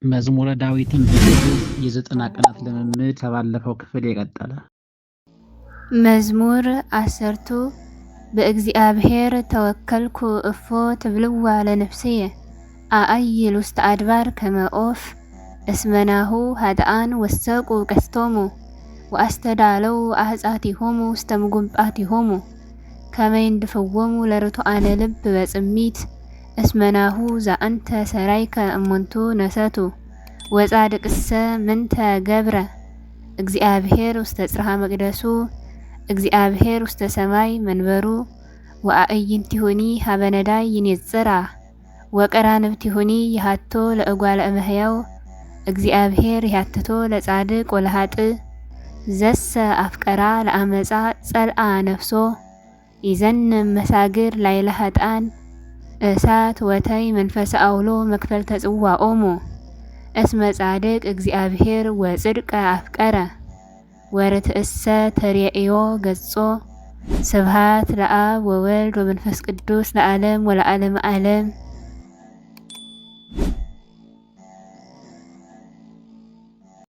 መዝሙረ ዳዊትን በግዕዝ የ90 ቀናት ልምምድ ከባለፈው ክፍል የቀጠለ። መዝሙር 10 በእግዚአብሔር ተወከልኩ እፎ ትብልዋ ለነፍስየ አአይል ውስተ አድባር ከመ ኦፍ እስመናሁ ኃጥኣን ወሰቁ ቀስቶሙ ወአስተዳለው አሕፃቲሆሙ ውስተ ምጉንጳቲሆሙ ከመ ይንድፍዎሙ ለርቱዓነ ልብ በጽሚት እስመናሁ ዘአንተ ሰራይከ እሙንቱ ነሰቱ ወጻድቅሰ ምንተ ገብረ እግዚአብሔር ውስተ ጽርሐ መቅደሱ እግዚአብሔር ውስተ ሰማይ መንበሩ ወአዕይንቲሁኒ ሀበ ነዳይ ይኔጽራ ወቀራንብቲሁኒ ይሃቶ ለእጓለ እመሕያው እግዚአብሔር ይሃትቶ ለጻድቅ ወለኃጥእ ዘሰ አፍቀራ ለአመፃ ጸልአ ነፍሶ ይዘንም መሳግር ላይለ ኃጥኣን እሳት ወተይ መንፈሰ አውሎ መክፈልተ ጽዋኦሙ እስመ ጻድቅ እግዚአብሔር ወጽድቀ አፍቀረ ወርትእሰ ተርእዮ ገጾ ስብሐት ለአብ ወወልድ ወመንፈስ ቅዱስ ለዓለም ወለዓለመ ዓለም